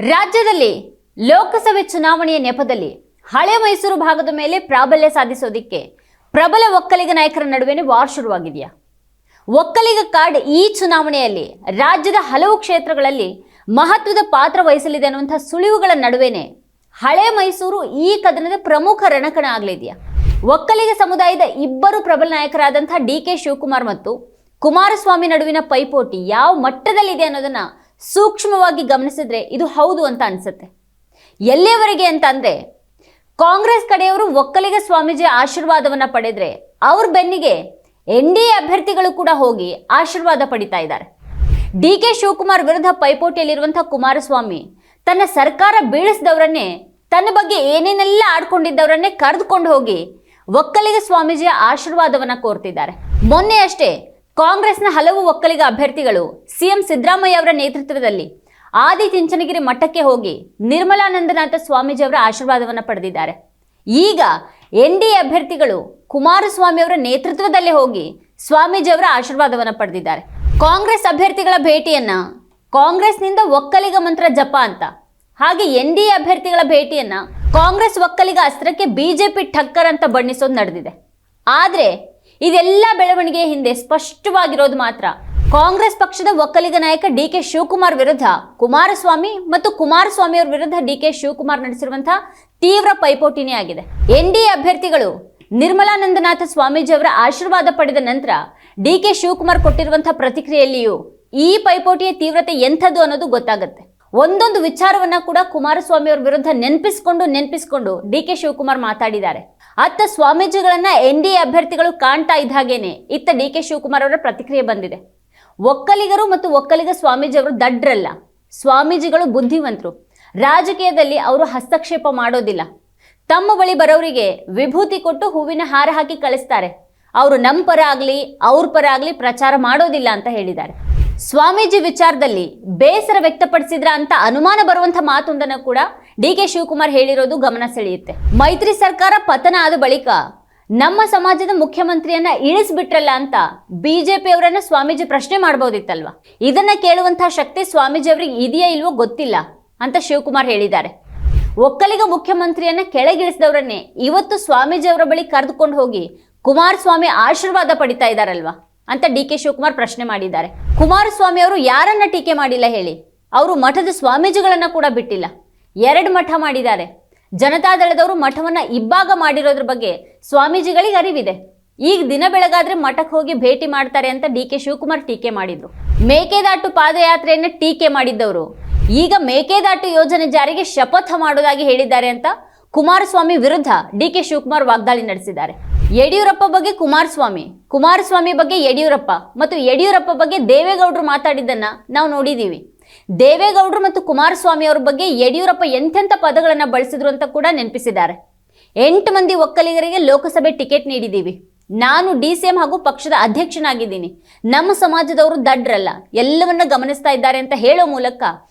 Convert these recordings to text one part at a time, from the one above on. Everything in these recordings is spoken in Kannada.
ರಾಜ್ಯದಲ್ಲಿ ಲೋಕಸಭೆ ಚುನಾವಣೆಯ ನೆಪದಲ್ಲಿ ಹಳೆ ಮೈಸೂರು ಭಾಗದ ಮೇಲೆ ಪ್ರಾಬಲ್ಯ ಸಾಧಿಸೋದಿಕ್ಕೆ ಪ್ರಬಲ ಒಕ್ಕಲಿಗ ನಾಯಕರ ನಡುವೆ ವಾರ್ ಶುರುವಾಗಿದೆಯಾ? ಒಕ್ಕಲಿಗ ಕಾರ್ಡ್ ಈ ಚುನಾವಣೆಯಲ್ಲಿ ರಾಜ್ಯದ ಹಲವು ಕ್ಷೇತ್ರಗಳಲ್ಲಿ ಮಹತ್ವದ ಪಾತ್ರ ವಹಿಸಲಿದೆ ಅನ್ನುವಂಥ ಸುಳಿವುಗಳ ನಡುವೆನೆ ಹಳೆ ಮೈಸೂರು ಈ ಕದನದ ಪ್ರಮುಖ ರಣಕಣ ಆಗಲಿದೆಯಾ? ಒಕ್ಕಲಿಗ ಸಮುದಾಯದ ಇಬ್ಬರು ಪ್ರಬಲ ನಾಯಕರಾದಂಥ ಡಿ.ಕೆ. ಶಿವಕುಮಾರ್ ಮತ್ತು ಕುಮಾರಸ್ವಾಮಿ ನಡುವಿನ ಪೈಪೋಟಿ ಯಾವ ಮಟ್ಟದಲ್ಲಿದೆ ಅನ್ನೋದನ್ನ ಸೂಕ್ಷ್ಮವಾಗಿ ಗಮನಿಸಿದ್ರೆ ಇದು ಹೌದು ಅಂತ ಅನ್ಸುತ್ತೆ. ಎಲ್ಲಿಯವರೆಗೆ ಅಂತ ಅಂದ್ರೆ ಕಾಂಗ್ರೆಸ್ ಕಡೆಯವರು ಒಕ್ಕಲಿಗ ಸ್ವಾಮೀಜಿ ಆಶೀರ್ವಾದವನ್ನ ಪಡೆದ್ರೆ ಅವ್ರ ಬೆನ್ನಿಗೆ NDA ಅಭ್ಯರ್ಥಿಗಳು ಕೂಡ ಹೋಗಿ ಆಶೀರ್ವಾದ ಪಡಿತಾ ಇದ್ದಾರೆ. ಡಿ.ಕೆ. ಶಿವಕುಮಾರ್ ವಿರುದ್ಧ ಪೈಪೋಟಿಯಲ್ಲಿರುವಂತಹ ಕುಮಾರಸ್ವಾಮಿ ತನ್ನ ಸರ್ಕಾರ ಬೀಳಿಸಿದವರನ್ನೇ, ತನ್ನ ಬಗ್ಗೆ ಏನೇನೆಲ್ಲ ಆಡ್ಕೊಂಡಿದ್ದವರನ್ನೇ ಕರೆದುಕೊಂಡು ಹೋಗಿ ಒಕ್ಕಲಿಗ ಸ್ವಾಮೀಜಿಯ ಆಶೀರ್ವಾದವನ್ನ ಕೋರ್ತಿದ್ದಾರೆ. ಮೊನ್ನೆ ಅಷ್ಟೇ ಕಾಂಗ್ರೆಸ್ನ ಹಲವು ಒಕ್ಕಲಿಗ ಅಭ್ಯರ್ಥಿಗಳು ಸಿಎಂ ಸಿದ್ದರಾಮಯ್ಯ ಅವರ ನೇತೃತ್ವದಲ್ಲಿ ಆದಿಚುಂಚನಗಿರಿ ಮಠಕ್ಕೆ ಹೋಗಿ ನಿರ್ಮಲಾನಂದನಾಥ ಸ್ವಾಮೀಜಿ ಅವರ ಆಶೀರ್ವಾದವನ್ನು ಪಡೆದಿದ್ದಾರೆ. ಈಗ NDA ಅಭ್ಯರ್ಥಿಗಳು ಕುಮಾರಸ್ವಾಮಿ ಅವರ ನೇತೃತ್ವದಲ್ಲೇ ಹೋಗಿ ಸ್ವಾಮೀಜಿ ಅವರ ಆಶೀರ್ವಾದವನ್ನು ಪಡೆದಿದ್ದಾರೆ. ಕಾಂಗ್ರೆಸ್ ಅಭ್ಯರ್ಥಿಗಳ ಭೇಟಿಯನ್ನ ಕಾಂಗ್ರೆಸ್ನಿಂದ ಒಕ್ಕಲಿಗ ಮಂತ್ರ ಜಪ ಅಂತ, ಹಾಗೆ NDA ಅಭ್ಯರ್ಥಿಗಳ ಭೇಟಿಯನ್ನ ಕಾಂಗ್ರೆಸ್ ಒಕ್ಕಲಿಗ ಅಸ್ತ್ರಕ್ಕೆ ಬಿಜೆಪಿ ಠಕ್ಕರ್ ಅಂತ ಬಣ್ಣಿಸೋದು ನಡೆದಿದೆ. ಆದ್ರೆ ಇದೆಲ್ಲ ಬೆಳವಣಿಗೆಯ ಹಿಂದೆ ಸ್ಪಷ್ಟವಾಗಿರೋದು ಮಾತ್ರ ಕಾಂಗ್ರೆಸ್ ಪಕ್ಷದ ಒಕ್ಕಲಿಗ ನಾಯಕ ಡಿ.ಕೆ. ಶಿವಕುಮಾರ್ ವಿರುದ್ಧ ಕುಮಾರಸ್ವಾಮಿ ಮತ್ತು ಕುಮಾರಸ್ವಾಮಿ ಅವರ ವಿರುದ್ಧ ಡಿ.ಕೆ. ಶಿವಕುಮಾರ್ ನಡೆಸಿರುವಂತಹ ತೀವ್ರ ಪೈಪೋಟಿನೇ ಆಗಿದೆ. NDA ಅಭ್ಯರ್ಥಿಗಳು ನಿರ್ಮಲಾನಂದನಾಥ ಸ್ವಾಮೀಜಿ ಅವರ ಆಶೀರ್ವಾದ ಪಡೆದ ನಂತರ ಡಿ.ಕೆ. ಶಿವಕುಮಾರ್ ಕೊಟ್ಟಿರುವಂತಹ ಪ್ರತಿಕ್ರಿಯೆಯಲ್ಲಿಯೂ ಈ ಪೈಪೋಟಿಯ ತೀವ್ರತೆ ಎಂಥದ್ದು ಅನ್ನೋದು ಗೊತ್ತಾಗುತ್ತೆ. ಒಂದೊಂದು ವಿಚಾರವನ್ನ ಕೂಡ ಕುಮಾರಸ್ವಾಮಿ ಅವರ ವಿರುದ್ಧ ನೆನಪಿಸಿಕೊಂಡು ಡಿ.ಕೆ. ಶಿವಕುಮಾರ್ ಮಾತಾಡಿದ್ದಾರೆ. ಅತ್ತ ಸ್ವಾಮೀಜಿಗಳನ್ನ NDA ಅಭ್ಯರ್ಥಿಗಳು ಕಾಣ್ತಾ ಇದ್ದ ಹಾಗೇನೆ ಇತ್ತ ಡಿ.ಕೆ. ಶಿವಕುಮಾರ್ ಅವರ ಪ್ರತಿಕ್ರಿಯೆ ಬಂದಿದೆ. ಒಕ್ಕಲಿಗರು ಮತ್ತು ಒಕ್ಕಲಿಗ ಸ್ವಾಮೀಜಿಯವರು ದಡ್ರಲ್ಲ, ಸ್ವಾಮೀಜಿಗಳು ಬುದ್ಧಿವಂತರು. ರಾಜಕೀಯದಲ್ಲಿ ಅವರು ಹಸ್ತಕ್ಷೇಪ ಮಾಡೋದಿಲ್ಲ. ತಮ್ಮ ಬಳಿ ಬರೋರಿಗೆ ವಿಭೂತಿ ಕೊಟ್ಟು ಹೂವಿನ ಹಾರ ಹಾಕಿ ಕಳಿಸ್ತಾರೆ. ಅವರು ನಮ್ಮ ಪರ ಆಗಲಿ ಅವ್ರ ಪರ ಆಗಲಿ ಪ್ರಚಾರ ಮಾಡೋದಿಲ್ಲ ಅಂತ ಹೇಳಿದ್ದಾರೆ. ಸ್ವಾಮೀಜಿ ವಿಚಾರದಲ್ಲಿ ಬೇಸರ ವ್ಯಕ್ತಪಡಿಸಿದ್ರ ಅಂತ ಅನುಮಾನ ಬರುವಂತ ಮಾತೊಂದನ್ನು ಕೂಡ ಡಿ.ಕೆ. ಶಿವಕುಮಾರ್ ಹೇಳಿರೋದು ಗಮನ ಸೆಳೆಯುತ್ತೆ. ಮೈತ್ರಿ ಸರ್ಕಾರ ಪತನ ಆದ ಬಳಿಕ ನಮ್ಮ ಸಮಾಜದ ಮುಖ್ಯಮಂತ್ರಿಯನ್ನ ಇಳಿಸ್ಬಿಟ್ರಲ್ಲ ಅಂತ ಬಿಜೆಪಿ ಅವರನ್ನ ಸ್ವಾಮೀಜಿ ಪ್ರಶ್ನೆ ಮಾಡಬಹುದಿತ್ತಲ್ವಾ? ಇದನ್ನ ಕೇಳುವಂತಹ ಶಕ್ತಿ ಸ್ವಾಮೀಜಿ ಅವರಿಗೆ ಇದೆಯಾ ಇಲ್ವೋ ಗೊತ್ತಿಲ್ಲ ಅಂತ ಶಿವಕುಮಾರ್ ಹೇಳಿದ್ದಾರೆ. ಒಕ್ಕಲಿಗ ಮುಖ್ಯಮಂತ್ರಿಯನ್ನ ಕೆಳಗಿಳಿಸಿದವರನ್ನೇ ಇವತ್ತು ಸ್ವಾಮೀಜಿ ಅವರ ಬಳಿ ಕರೆದುಕೊಂಡು ಹೋಗಿ ಕುಮಾರಸ್ವಾಮಿ ಆಶೀರ್ವಾದ ಪಡಿತಾ ಇದ್ದಾರಲ್ವಾ ಅಂತ ಡಿ.ಕೆ. ಶಿವಕುಮಾರ್ ಪ್ರಶ್ನೆ ಮಾಡಿದ್ದಾರೆ. ಕುಮಾರಸ್ವಾಮಿ ಅವರು ಯಾರನ್ನ ಟೀಕೆ ಮಾಡಿಲ್ಲ ಹೇಳಿ? ಅವರು ಮಠದ ಸ್ವಾಮೀಜಿಗಳನ್ನ ಕೂಡ ಬಿಟ್ಟಿಲ್ಲ. 2 ಮಠ ಮಾಡಿದ್ದಾರೆ. ಜನತಾದಳದವರು ಮಠವನ್ನ ಇಬ್ಬಾಗ ಮಾಡಿರೋದ್ರ ಬಗ್ಗೆ ಸ್ವಾಮೀಜಿಗಳಿಗೆ ಅರಿವಿದೆ. ಈಗ ದಿನ ಬೆಳಗಾದ್ರೆ ಮಠಕ್ಕೆ ಹೋಗಿ ಭೇಟಿ ಮಾಡ್ತಾರೆ ಅಂತ ಡಿ.ಕೆ. ಶಿವಕುಮಾರ್ ಟೀಕೆ ಮಾಡಿದ್ರು. ಮೇಕೆದಾಟು ಪಾದಯಾತ್ರೆಯನ್ನ ಟೀಕೆ ಮಾಡಿದ್ದವರು ಈಗ ಮೇಕೆದಾಟು ಯೋಜನೆ ಜಾರಿಗೆ ಶಪಥ ಮಾಡೋದಾಗಿ ಹೇಳಿದ್ದಾರೆ ಅಂತ ಕುಮಾರಸ್ವಾಮಿ ವಿರುದ್ಧ ಡಿ.ಕೆ. ಶಿವಕುಮಾರ್ ವಾಗ್ದಾಳಿ ನಡೆಸಿದ್ದಾರೆ. ಯಡಿಯೂರಪ್ಪ ಬಗ್ಗೆ ಕುಮಾರಸ್ವಾಮಿ, ಕುಮಾರಸ್ವಾಮಿ ಬಗ್ಗೆ ಯಡಿಯೂರಪ್ಪ ಮತ್ತು ಯಡಿಯೂರಪ್ಪ ಬಗ್ಗೆ ದೇವೇಗೌಡರು ಮಾತಾಡಿದ್ದನ್ನ ನಾವು ನೋಡಿದೀವಿ. ದೇವೇಗೌಡರು ಮತ್ತು ಕುಮಾರಸ್ವಾಮಿ ಅವರ ಬಗ್ಗೆ ಯಡಿಯೂರಪ್ಪ ಎಂತೆಂಥ ಪದಗಳನ್ನು ಬಳಸಿದ್ರು ಅಂತ ಕೂಡ ನೆನಪಿಸಿದ್ದಾರೆ. 8 ಮಂದಿ ಒಕ್ಕಲಿಗರಿಗೆ ಲೋಕಸಭೆ ಟಿಕೆಟ್ ನೀಡಿದ್ದೀವಿ. ನಾನು DCM ಹಾಗೂ ಪಕ್ಷದ ಅಧ್ಯಕ್ಷನಾಗಿದ್ದೀನಿ. ನಮ್ಮ ಸಮಾಜದವರು ದಡ್ರಲ್ಲ, ಎಲ್ಲವನ್ನ ಗಮನಿಸ್ತಾ ಇದ್ದಾರೆ ಅಂತ ಹೇಳೋ ಮೂಲಕ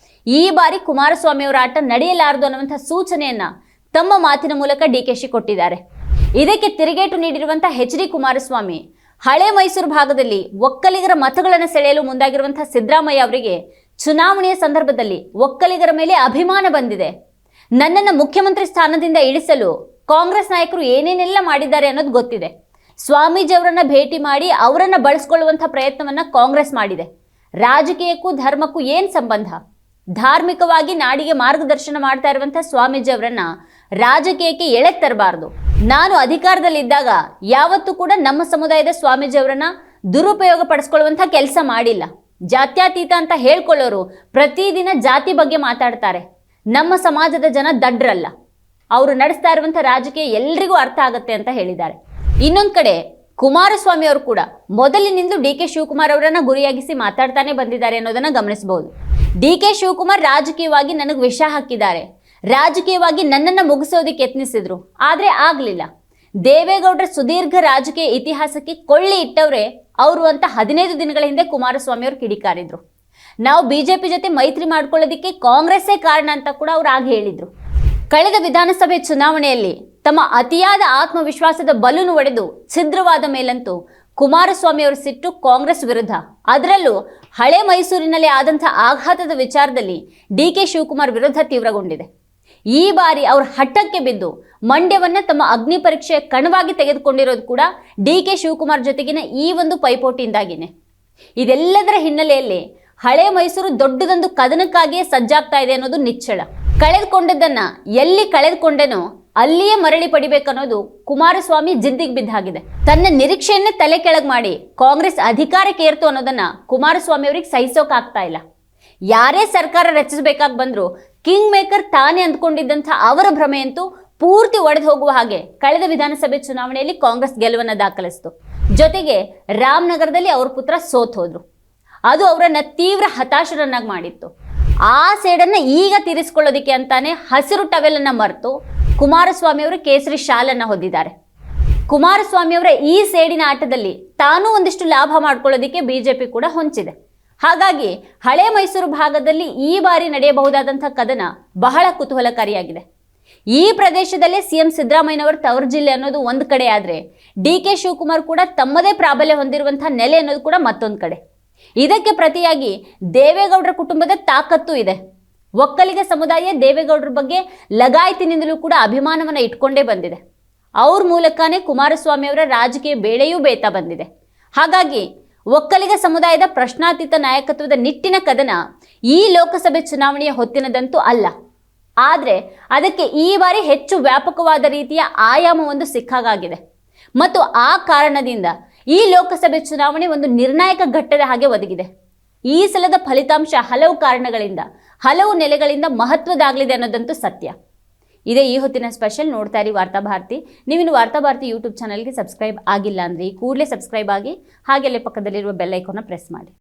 ಈ ಬಾರಿ ಕುಮಾರಸ್ವಾಮಿ ಅವರ ಆಟ ನಡೆಯಲಾರದು ಅನ್ನುವಂಥ ಸೂಚನೆಯನ್ನ ತಮ್ಮ ಮಾತಿನ ಮೂಲಕ ಡಿ.ಕೆ.ಶಿ ಕೊಟ್ಟಿದ್ದಾರೆ. ಇದಕ್ಕೆ ತಿರುಗೇಟು ನೀಡಿರುವಂತಹ H.D. ಕುಮಾರಸ್ವಾಮಿ ಹಳೆ ಮೈಸೂರು ಭಾಗದಲ್ಲಿ ಒಕ್ಕಲಿಗರ ಮತಗಳನ್ನು ಸೆಳೆಯಲು ಮುಂದಾಗಿರುವಂತಹ ಸಿದ್ದರಾಮಯ್ಯ ಅವರಿಗೆ ಚುನಾವಣೆಯ ಸಂದರ್ಭದಲ್ಲಿ ಒಕ್ಕಲಿಗರ ಮೇಲೆ ಅಭಿಮಾನ ಬಂದಿದೆ, ನನ್ನನ್ನು ಮುಖ್ಯಮಂತ್ರಿ ಸ್ಥಾನದಿಂದ ಇಳಿಸಲು ಕಾಂಗ್ರೆಸ್ ನಾಯಕರು ಏನೇನೆಲ್ಲ ಮಾಡಿದ್ದಾರೆ ಅನ್ನೋದು ಗೊತ್ತಿದೆ, ಸ್ವಾಮೀಜಿ ಅವರನ್ನ ಭೇಟಿ ಮಾಡಿ ಅವರನ್ನ ಬಳಸ್ಕೊಳ್ಳುವಂಥ ಪ್ರಯತ್ನವನ್ನ ಕಾಂಗ್ರೆಸ್ ಮಾಡಿದೆ, ರಾಜಕೀಯಕ್ಕೂ ಧರ್ಮಕ್ಕೂ ಏನ್ ಸಂಬಂಧ, ಧಾರ್ಮಿಕವಾಗಿ ನಾಡಿಗೆ ಮಾರ್ಗದರ್ಶನ ಮಾಡ್ತಾ ಇರುವಂತಹ ಸ್ವಾಮೀಜಿ ಅವರನ್ನ ರಾಜಕೀಯಕ್ಕೆ ಎಳೆತ್ ತರಬಾರದು. ನಾನು ಅಧಿಕಾರದಲ್ಲಿದ್ದಾಗ ಯಾವತ್ತೂ ಕೂಡ ನಮ್ಮ ಸಮುದಾಯದ ಸ್ವಾಮೀಜಿ ಅವರನ್ನ ದುರುಪಯೋಗ ಪಡಿಸ್ಕೊಳ್ಳುವಂಥ ಕೆಲಸ ಮಾಡಿಲ್ಲ. ಜಾತ್ಯತೀತ ಅಂತ ಹೇಳ್ಕೊಳ್ಳೋರು ಪ್ರತಿದಿನ ಜಾತಿ ಬಗ್ಗೆ ಮಾತಾಡ್ತಾರೆ. ನಮ್ಮ ಸಮಾಜದ ಜನ ದಡ್ರಲ್ಲ, ಅವರು ನಡೆಸ್ತಾ ಇರುವಂಥ ರಾಜಕೀಯ ಎಲ್ರಿಗೂ ಅರ್ಥ ಆಗುತ್ತೆ ಅಂತ ಹೇಳಿದ್ದಾರೆ. ಇನ್ನೊಂದು ಕಡೆ ಕುಮಾರಸ್ವಾಮಿ ಅವರು ಕೂಡ ಮೊದಲಿನಿಂದಲೂ ಡಿ.ಕೆ. ಶಿವಕುಮಾರ್ ಅವರನ್ನ ಗುರಿಯಾಗಿಸಿ ಮಾತಾಡ್ತಾನೆ ಬಂದಿದ್ದಾರೆ ಅನ್ನೋದನ್ನ ಗಮನಿಸಬಹುದು. ಡಿ.ಕೆ. ಶಿವಕುಮಾರ್ ರಾಜಕೀಯವಾಗಿ ನನಗೆ ವಿಷ ಹಾಕಿದ್ದಾರೆ, ರಾಜಕೀಯವಾಗಿ ನನ್ನನ್ನು ಮುಗಿಸೋದಕ್ಕೆ ಯತ್ನಿಸಿದ್ರು, ಆದ್ರೆ ಆಗ್ಲಿಲ್ಲ. ದೇವೇಗೌಡರ ಸುದೀರ್ಘ ರಾಜಕೀಯ ಇತಿಹಾಸಕ್ಕೆ ಕೊಳ್ಳಿ ಇಟ್ಟವ್ರೆ ಅವರು ಅಂತ 15 ದಿನಗಳ ಹಿಂದೆ ಕುಮಾರಸ್ವಾಮಿ ಅವರು ಕಿಡಿಕಾರಿದ್ರು. ನಾವು ಬಿಜೆಪಿ ಜೊತೆ ಮೈತ್ರಿ ಮಾಡ್ಕೊಳ್ಳೋದಿಕ್ಕೆ ಕಾಂಗ್ರೆಸ್ಸೇ ಕಾರಣ ಅಂತ ಕೂಡ ಅವ್ರು ಆಗ ಹೇಳಿದ್ರು. ಕಳೆದ ವಿಧಾನಸಭೆ ಚುನಾವಣೆಯಲ್ಲಿ ತಮ್ಮ ಅತಿಯಾದ ಆತ್ಮವಿಶ್ವಾಸದ ಬಲೂನು ಒಡೆದು ಛಿದ್ರವಾದ ಮೇಲಂತೂ ಕುಮಾರಸ್ವಾಮಿ ಅವರ ಸಿಟ್ಟು ಕಾಂಗ್ರೆಸ್ ವಿರುದ್ಧ, ಅದರಲ್ಲೂ ಹಳೆ ಮೈಸೂರಿನಲ್ಲಿ ಆದಂತಹ ಆಘಾತದ ವಿಚಾರದಲ್ಲಿ ಡಿ.ಕೆ. ಶಿವಕುಮಾರ್ ವಿರುದ್ಧ ತೀವ್ರಗೊಂಡಿದೆ. ಈ ಬಾರಿ ಅವರು ಹಠಕ್ಕೆ ಬಿದ್ದು ಮಂಡ್ಯವನ್ನ ತಮ್ಮ ಅಗ್ನಿ ಪರೀಕ್ಷೆಯ ಕಣವಾಗಿ ತೆಗೆದುಕೊಂಡಿರೋದು ಕೂಡ ಡಿ.ಕೆ. ಶಿವಕುಮಾರ್ ಜೊತೆಗಿನ ಈ ಒಂದು ಪೈಪೋಟಿಯಿಂದಾಗಿನೇ. ಇದೆಲ್ಲದರ ಹಿನ್ನೆಲೆಯಲ್ಲಿ ಹಳೆ ಮೈಸೂರು ದೊಡ್ಡದೊಂದು ಕದನಕ್ಕಾಗಿಯೇ ಸಜ್ಜಾಗ್ತಾ ಇದೆ ಅನ್ನೋದು ನಿಚ್ಚಳ. ಕಳೆದುಕೊಂಡದ್ದನ್ನ ಎಲ್ಲಿ ಕಳೆದುಕೊಂಡೇನೋ ಅಲ್ಲಿಯೇ ಮರಳಿ ಪಡಿಬೇಕನ್ನೋದು ಕುಮಾರಸ್ವಾಮಿ ಜಿದ್ದಿಗೆ ಬಿದ್ದಾಗಿದೆ. ತನ್ನ ನಿರೀಕ್ಷೆಯನ್ನೇ ತಲೆ ಕೆಳಗೆ ಮಾಡಿ ಕಾಂಗ್ರೆಸ್ ಅಧಿಕಾರಕ್ಕೆ ಏರ್ತು ಅನ್ನೋದನ್ನ ಕುಮಾರಸ್ವಾಮಿ ಅವರಿಗೆ ಸಹಿಸೋಕಾಗ್ತಾ ಇಲ್ಲ. ಯಾರೇ ಸರ್ಕಾರ ರಚಿಸಬೇಕಾಗಿ ಬಂದ್ರು ಕಿಂಗ್ ಮೇಕರ್ ತಾನೇ ಅಂದ್ಕೊಂಡಿದ್ದಂಥ ಅವರ ಭ್ರಮೆಯಂತೂ ಪೂರ್ತಿ ಒಡೆದು ಹೋಗುವ ಹಾಗೆ ಕಳೆದ ವಿಧಾನಸಭೆ ಚುನಾವಣೆಯಲ್ಲಿ ಕಾಂಗ್ರೆಸ್ ಗೆಲುವನ್ನು ದಾಖಲಿಸಿತು. ಜೊತೆಗೆ ರಾಮನಗರದಲ್ಲಿ ಅವ್ರ ಪುತ್ರ ಸೋತ್ ಹೋದ್ರು. ಅದು ಅವರನ್ನ ತೀವ್ರ ಹತಾಶರನ್ನಾಗಿ ಮಾಡಿತ್ತು. ಆ ಸೇಡನ್ನ ಈಗ ತೀರಿಸಿಕೊಳ್ಳೋದಿಕ್ಕೆ ಅಂತಾನೆ ಹಸಿರು ಟವೆಲನ್ನ ಮರೆತು ಕುಮಾರಸ್ವಾಮಿ ಅವರು ಕೇಸರಿ ಶಾಲನ್ನ ಹೊಂದಿದ್ದಾರೆ. ಕುಮಾರಸ್ವಾಮಿ ಅವರ ಈ ಸೇಡಿನ ಆಟದಲ್ಲಿ ತಾನೂ ಒಂದಿಷ್ಟು ಲಾಭ ಮಾಡ್ಕೊಳ್ಳೋದಿಕ್ಕೆ ಬಿಜೆಪಿ ಕೂಡ ಹೊಂಚಿದೆ. ಹಾಗಾಗಿ ಹಳೆ ಮೈಸೂರು ಭಾಗದಲ್ಲಿ ಈ ಬಾರಿ ನಡೆಯಬಹುದಾದಂಥ ಕದನ ಬಹಳ ಕುತೂಹಲಕಾರಿಯಾಗಿದೆ. ಈ ಪ್ರದೇಶದಲ್ಲೇ ಸಿಎಂ ಸಿದ್ದರಾಮಯ್ಯನವರ ತವರು ಜಿಲ್ಲೆ ಅನ್ನೋದು ಒಂದು ಕಡೆ ಆದ್ರೆ ಡಿ.ಕೆ. ಶಿವಕುಮಾರ್ ಕೂಡ ತಮ್ಮದೇ ಪ್ರಾಬಲ್ಯ ಹೊಂದಿರುವಂತಹ ನೆಲೆ ಅನ್ನೋದು ಕೂಡ ಮತ್ತೊಂದು ಕಡೆ. ಇದಕ್ಕೆ ಪ್ರತಿಯಾಗಿ ದೇವೇಗೌಡರ ಕುಟುಂಬದ ತಾಕತ್ತು ಇದೆ. ಒಕ್ಕಲಿಗ ಸಮುದಾಯ ದೇವೇಗೌಡರ ಬಗ್ಗೆ ಲಗಾಯತಿನಿಂದಲೂ ಕೂಡ ಅಭಿಮಾನವನ್ನ ಇಟ್ಕೊಂಡೇ ಬಂದಿದೆ. ಅವ್ರ ಮೂಲಕನೇ ಕುಮಾರಸ್ವಾಮಿ ಅವರ ರಾಜಕೀಯ ಬೇಳೆಯೂ ಬೇಯ್ತಾ ಬಂದಿದೆ. ಹಾಗಾಗಿ ಒಕ್ಕಲಿಗ ಸಮುದಾಯದ ಪ್ರಶ್ನಾತೀತ ನಾಯಕತ್ವದ ನಿಟ್ಟಿನ ಕದನ ಈ ಲೋಕಸಭೆ ಚುನಾವಣೆಯ ಹೊತ್ತಿನದಂತೂ ಅಲ್ಲ. ಆದರೆ ಅದಕ್ಕೆ ಈ ಬಾರಿ ಹೆಚ್ಚು ವ್ಯಾಪಕವಾದ ರೀತಿಯ ಆಯಾಮವೊಂದು ಸಿಕ್ಕಾಗಿದೆ. ಮತ್ತು ಆ ಕಾರಣದಿಂದ ಈ ಲೋಕಸಭೆ ಚುನಾವಣೆ ಒಂದು ನಿರ್ಣಾಯಕ ಘಟ್ಟದ ಹಾಗೆ ಒದಗಿದೆ. ಈ ಸಲದ ಫಲಿತಾಂಶ ಹಲವು ಕಾರಣಗಳಿಂದ, ಹಲವು ನೆಲೆಗಳಿಂದ ಮಹತ್ವದಾಗಲಿದೆ ಅನ್ನೋದಂತೂ ಸತ್ಯ. ಇದೇ ಈ ಹೊತ್ತಿನ ಸ್ಪೆಷಲ್. ನೋಡ್ತಾ ಇರಿ ವಾರ್ತಾಭಾರತಿ. ನೀವಿನ್ನು ವಾರ್ತಾಭಾರತಿ ಯೂಟ್ಯೂಬ್ ಚಾನಲ್ಗೆ ಸಬ್ಸ್ಕ್ರೈಬ್ ಆಗಿಲ್ಲ ಅಂದರೆ ಕೂಡಲೇ ಸಬ್ಸ್ಕ್ರೈಬ್ ಆಗಿ, ಹಾಗೆಲ್ಲೇ ಪಕ್ಕದಲ್ಲಿರುವ ಬೆಲ್ ಐಕಾನ್ನ ಪ್ರೆಸ್ ಮಾಡಿ.